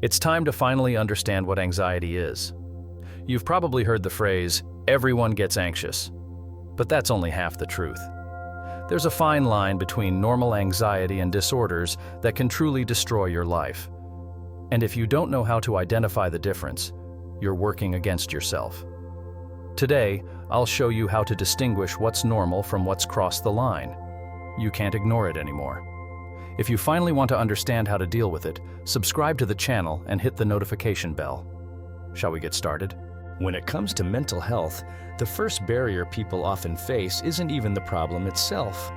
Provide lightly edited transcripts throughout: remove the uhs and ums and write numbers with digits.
It's time to finally understand what anxiety is. You've probably heard the phrase, everyone gets anxious. But that's only half the truth. There's a fine line between normal anxiety and disorders that can truly destroy your life. And if you don't know how to identify the difference, you're working against yourself. Today, I'll show you how to distinguish what's normal from what's crossed the line. You can't ignore it anymore. If you finally want to understand how to deal with it, subscribe to the channel and hit the notification bell. Shall we get started? When it comes to mental health, the first barrier people often face isn't even the problem itself,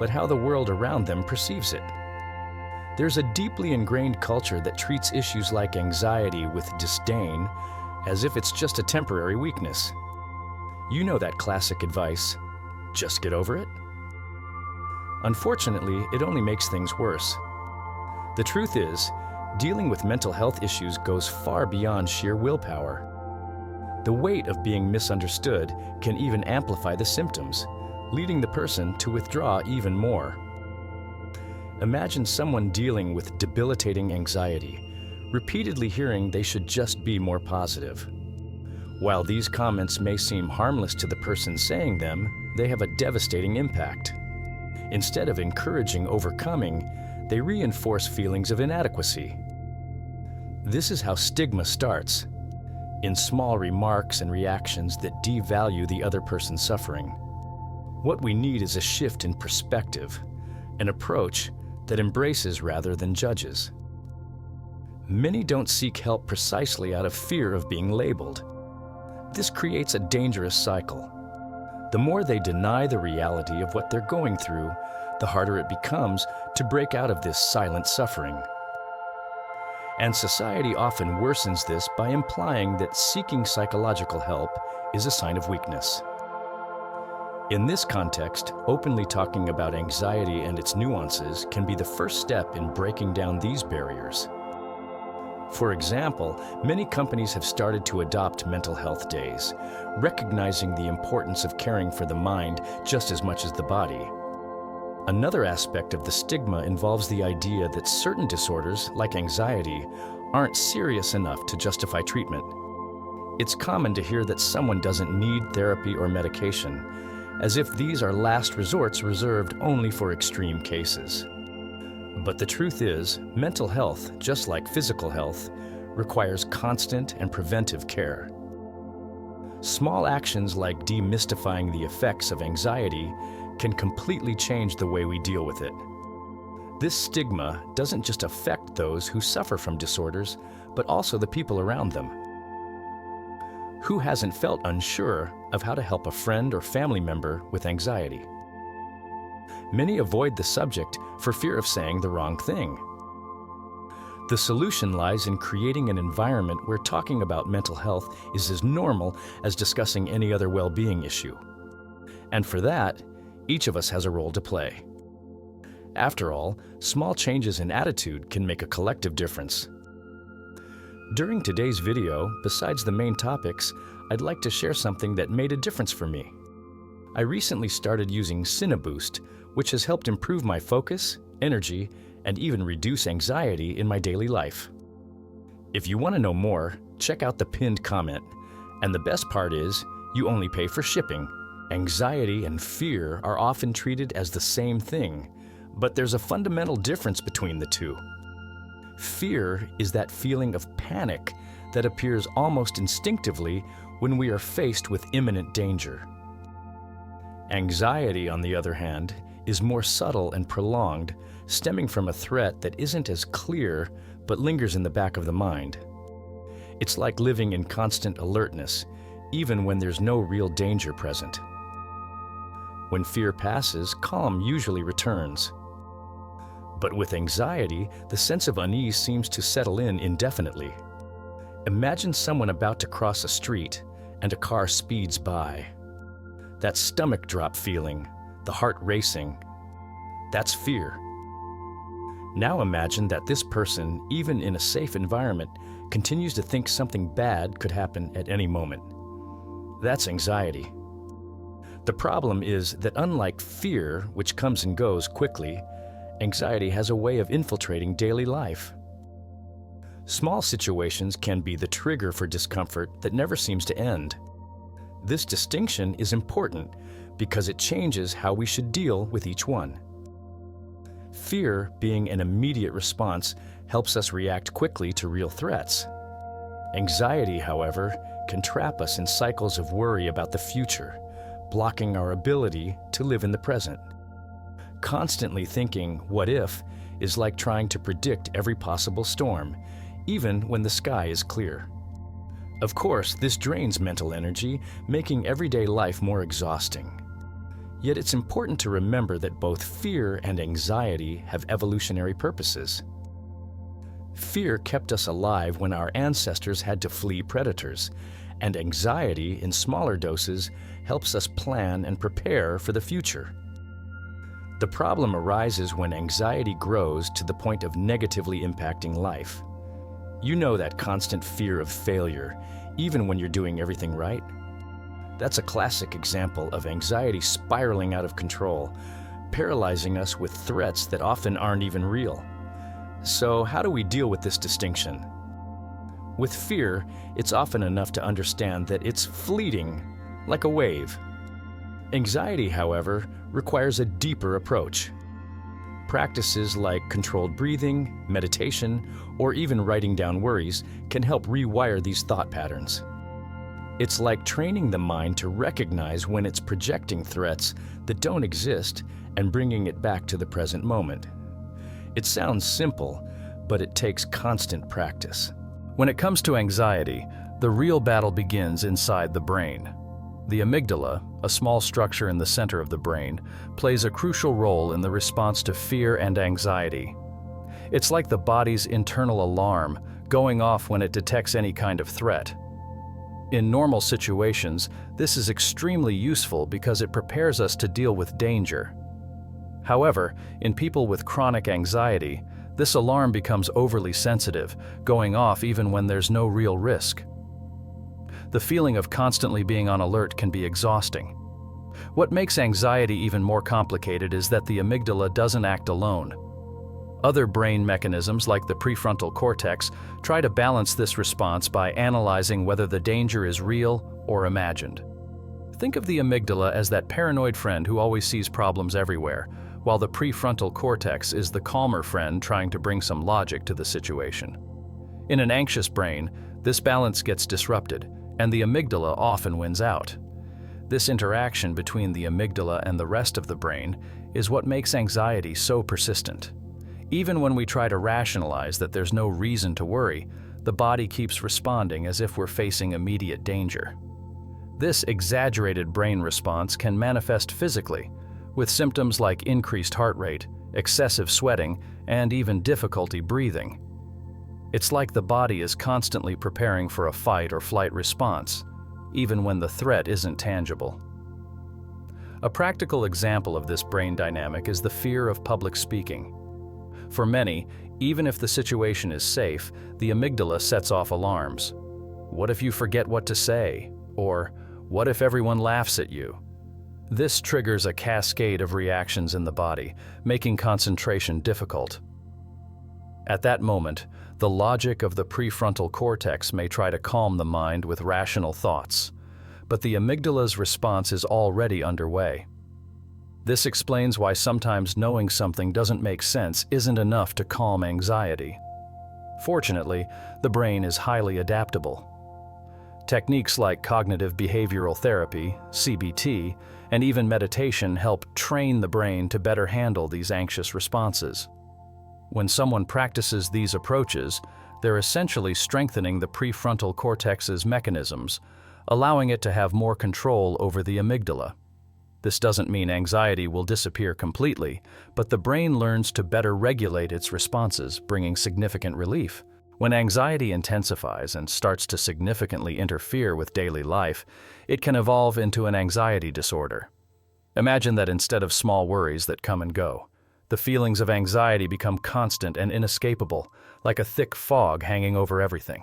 but how the world around them perceives it. There's a deeply ingrained culture that treats issues like anxiety with disdain, as if it's just a temporary weakness. You know that classic advice, just get over it? Unfortunately, it only makes things worse. The truth is, dealing with mental health issues goes far beyond sheer willpower. The weight of being misunderstood can even amplify the symptoms, leading the person to withdraw even more. Imagine someone dealing with debilitating anxiety, repeatedly hearing they should just be more positive. While these comments may seem harmless to the person saying them, they have a devastating impact. Instead of encouraging overcoming, they reinforce feelings of inadequacy. This is how stigma starts, in small remarks and reactions that devalue the other person's suffering. What we need is a shift in perspective, an approach that embraces rather than judges. Many don't seek help precisely out of fear of being labeled. This creates a dangerous cycle. The more they deny the reality of what they're going through, the harder it becomes to break out of this silent suffering. And society often worsens this by implying that seeking psychological help is a sign of weakness. In this context, openly talking about anxiety and its nuances can be the first step in breaking down these barriers. For example, many companies have started to adopt mental health days, recognizing the importance of caring for the mind just as much as the body. Another aspect of the stigma involves the idea that certain disorders, like anxiety, aren't serious enough to justify treatment. It's common to hear that someone doesn't need therapy or medication, as if these are last resorts reserved only for extreme cases. But the truth is, mental health, just like physical health, requires constant and preventive care. Small actions like demystifying the effects of anxiety can completely change the way we deal with it. This stigma doesn't just affect those who suffer from disorders, but also the people around them. Who hasn't felt unsure of how to help a friend or family member with anxiety? Many avoid the subject for fear of saying the wrong thing. The solution lies in creating an environment where talking about mental health is as normal as discussing any other well-being issue. And for that, each of us has a role to play. After all, small changes in attitude can make a collective difference. During today's video, besides the main topics, I'd like to share something that made a difference for me. I recently started using Cineboost, which has helped improve my focus, energy, and even reduce anxiety in my daily life. If you want to know more, check out the pinned comment. And the best part is, you only pay for shipping. Anxiety and fear are often treated as the same thing, but there's a fundamental difference between the two. Fear is that feeling of panic that appears almost instinctively when we are faced with imminent danger. Anxiety, on the other hand, is more subtle and prolonged, stemming from a threat that isn't as clear but lingers in the back of the mind. It's like living in constant alertness, even when there's no real danger present. When fear passes, calm usually returns. But with anxiety, the sense of unease seems to settle in indefinitely. Imagine someone about to cross a street and a car speeds by. That stomach drop feeling, the heart racing, that's fear. Now imagine that this person, even in a safe environment, continues to think something bad could happen at any moment. That's anxiety. The problem is that unlike fear, which comes and goes quickly, anxiety has a way of infiltrating daily life. Small situations can be the trigger for discomfort that never seems to end. This distinction is important because it changes how we should deal with each one. Fear, being an immediate response, helps us react quickly to real threats. Anxiety, however, can trap us in cycles of worry about the future, blocking our ability to live in the present. Constantly thinking, "what if?" is like trying to predict every possible storm, even when the sky is clear. Of course, this drains mental energy, making everyday life more exhausting. Yet it's important to remember that both fear and anxiety have evolutionary purposes. Fear kept us alive when our ancestors had to flee predators, and anxiety, in smaller doses, helps us plan and prepare for the future. The problem arises when anxiety grows to the point of negatively impacting life. You know that constant fear of failure, even when you're doing everything right? That's a classic example of anxiety spiraling out of control, paralyzing us with threats that often aren't even real. So, how do we deal with this distinction? With fear, it's often enough to understand that it's fleeting, like a wave. Anxiety, however, requires a deeper approach. Practices like controlled breathing, meditation, or even writing down worries can help rewire these thought patterns. It's like training the mind to recognize when it's projecting threats that don't exist and bringing it back to the present moment. It sounds simple, but it takes constant practice. When it comes to anxiety, the real battle begins inside the brain. The amygdala, a small structure in the center of the brain, plays a crucial role in the response to fear and anxiety. It's like the body's internal alarm, going off when it detects any kind of threat. In normal situations, this is extremely useful because it prepares us to deal with danger. However, in people with chronic anxiety, this alarm becomes overly sensitive, going off even when there's no real risk. The feeling of constantly being on alert can be exhausting. What makes anxiety even more complicated is that the amygdala doesn't act alone. Other brain mechanisms like the prefrontal cortex try to balance this response by analyzing whether the danger is real or imagined. Think of the amygdala as that paranoid friend who always sees problems everywhere, while the prefrontal cortex is the calmer friend trying to bring some logic to the situation. In an anxious brain, this balance gets disrupted, and the amygdala often wins out. This interaction between the amygdala and the rest of the brain is what makes anxiety so persistent. Even when we try to rationalize that there's no reason to worry, the body keeps responding as if we're facing immediate danger. This exaggerated brain response can manifest physically, with symptoms like increased heart rate, excessive sweating, and even difficulty breathing. It's like the body is constantly preparing for a fight or flight response, even when the threat isn't tangible. A practical example of this brain dynamic is the fear of public speaking. For many, even if the situation is safe, the amygdala sets off alarms. What if you forget what to say? Or, what if everyone laughs at you? This triggers a cascade of reactions in the body, making concentration difficult. At that moment, the logic of the prefrontal cortex may try to calm the mind with rational thoughts, but the amygdala's response is already underway. This explains why sometimes knowing something doesn't make sense isn't enough to calm anxiety. Fortunately, the brain is highly adaptable. Techniques like cognitive behavioral therapy, CBT, and even meditation help train the brain to better handle these anxious responses. When someone practices these approaches, they're essentially strengthening the prefrontal cortex's mechanisms, allowing it to have more control over the amygdala. This doesn't mean anxiety will disappear completely, but the brain learns to better regulate its responses, bringing significant relief. When anxiety intensifies and starts to significantly interfere with daily life, it can evolve into an anxiety disorder. Imagine that instead of small worries that come and go, the feelings of anxiety become constant and inescapable, like a thick fog hanging over everything.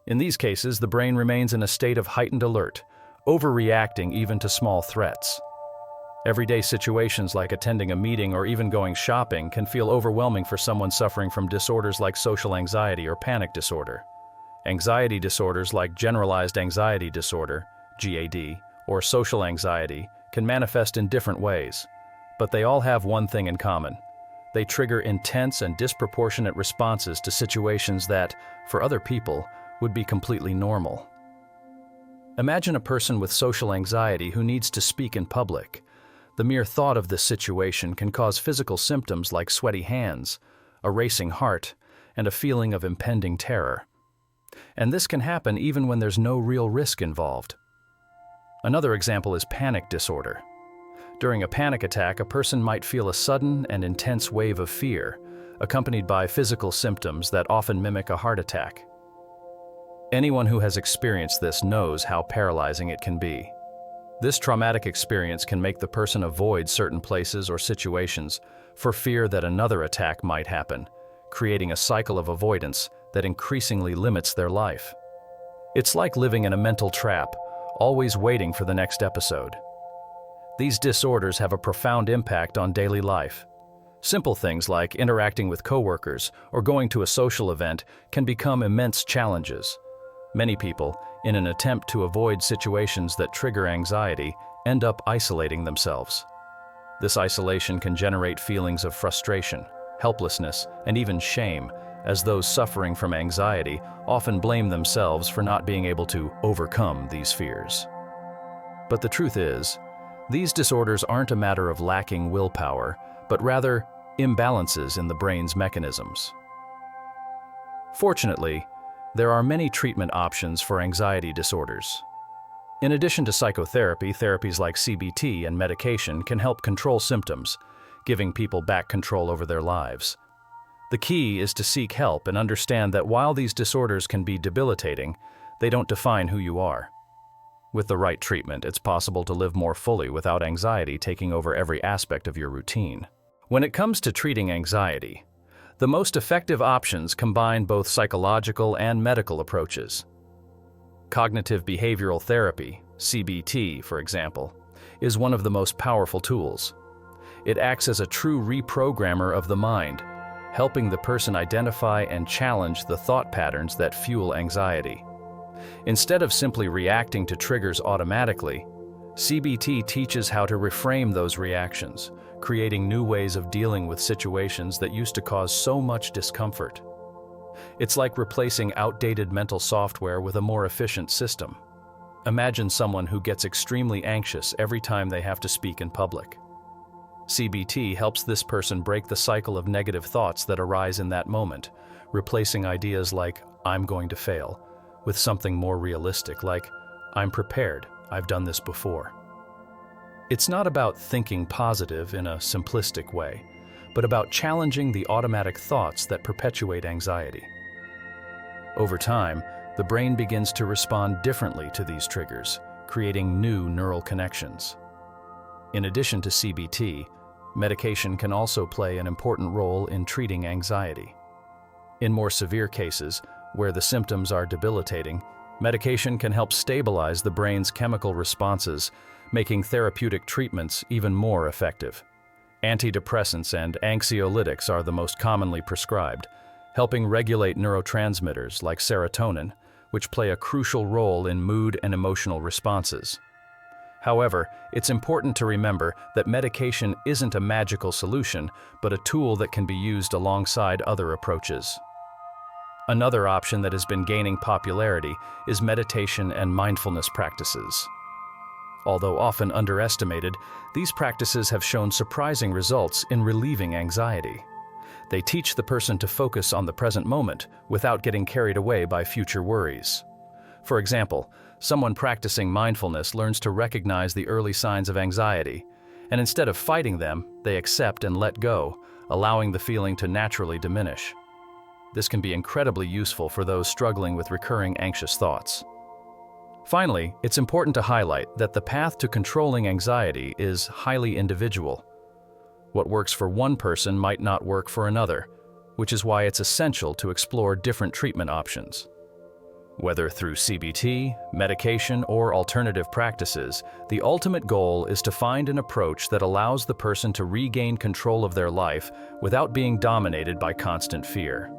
In these cases, the brain remains in a state of heightened alert, overreacting even to small threats. Everyday situations like attending a meeting or even going shopping can feel overwhelming for someone suffering from disorders like social anxiety or panic disorder. Anxiety disorders like generalized anxiety disorder, GAD, or social anxiety can manifest in different ways, but they all have one thing in common. They trigger intense and disproportionate responses to situations that, for other people, would be completely normal. Imagine a person with social anxiety who needs to speak in public. The mere thought of this situation can cause physical symptoms like sweaty hands, a racing heart, and a feeling of impending terror. And this can happen even when there's no real risk involved. Another example is panic disorder. During a panic attack, a person might feel a sudden and intense wave of fear, accompanied by physical symptoms that often mimic a heart attack. Anyone who has experienced this knows how paralyzing it can be. This traumatic experience can make the person avoid certain places or situations for fear that another attack might happen, creating a cycle of avoidance that increasingly limits their life. It's like living in a mental trap, always waiting for the next episode. These disorders have a profound impact on daily life. Simple things like interacting with coworkers or going to a social event can become immense challenges. Many people, in an attempt to avoid situations that trigger anxiety, end up isolating themselves. This isolation can generate feelings of frustration, helplessness, and even shame, as those suffering from anxiety often blame themselves for not being able to overcome these fears. But the truth is, these disorders aren't a matter of lacking willpower, but rather imbalances in the brain's mechanisms. Fortunately, there are many treatment options for anxiety disorders. In addition to psychotherapy, therapies like CBT and medication can help control symptoms, giving people back control over their lives. The key is to seek help and understand that while these disorders can be debilitating, they don't define who you are. With the right treatment, it's possible to live more fully without anxiety taking over every aspect of your routine. When it comes to treating anxiety, the most effective options combine both psychological and medical approaches. Cognitive behavioral therapy, CBT, for example, is one of the most powerful tools. It acts as a true reprogrammer of the mind, helping the person identify and challenge the thought patterns that fuel anxiety. Instead of simply reacting to triggers automatically, CBT teaches how to reframe those reactions, creating new ways of dealing with situations that used to cause so much discomfort. It's like replacing outdated mental software with a more efficient system. Imagine someone who gets extremely anxious every time they have to speak in public. CBT helps this person break the cycle of negative thoughts that arise in that moment, replacing ideas like, "I'm going to fail," with something more realistic like, "I'm prepared, I've done this before." It's not about thinking positive in a simplistic way, but about challenging the automatic thoughts that perpetuate anxiety. Over time, the brain begins to respond differently to these triggers, creating new neural connections. In addition to CBT, medication can also play an important role in treating anxiety. In more severe cases, where the symptoms are debilitating, medication can help stabilize the brain's chemical responses, making therapeutic treatments even more effective. Antidepressants and anxiolytics are the most commonly prescribed, helping regulate neurotransmitters like serotonin, which play a crucial role in mood and emotional responses. However, it's important to remember that medication isn't a magical solution, but a tool that can be used alongside other approaches. Another option that has been gaining popularity is meditation and mindfulness practices. Although often underestimated, these practices have shown surprising results in relieving anxiety. They teach the person to focus on the present moment without getting carried away by future worries. For example, someone practicing mindfulness learns to recognize the early signs of anxiety, and instead of fighting them, they accept and let go, allowing the feeling to naturally diminish. This can be incredibly useful for those struggling with recurring anxious thoughts. Finally, it's important to highlight that the path to controlling anxiety is highly individual. What works for one person might not work for another, which is why it's essential to explore different treatment options. Whether through CBT, medication, or alternative practices, the ultimate goal is to find an approach that allows the person to regain control of their life without being dominated by constant fear.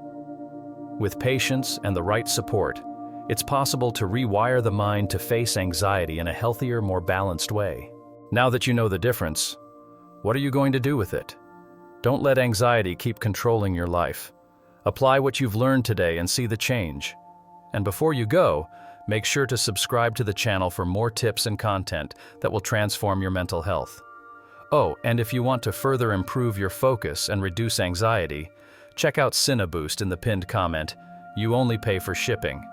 With patience and the right support, it's possible to rewire the mind to face anxiety in a healthier, more balanced way. Now that you know the difference, what are you going to do with it? Don't let anxiety keep controlling your life. Apply what you've learned today and see the change. And before you go, make sure to subscribe to the channel for more tips and content that will transform your mental health. Oh, and if you want to further improve your focus and reduce anxiety, check out CineBoost in the pinned comment. You only pay for shipping.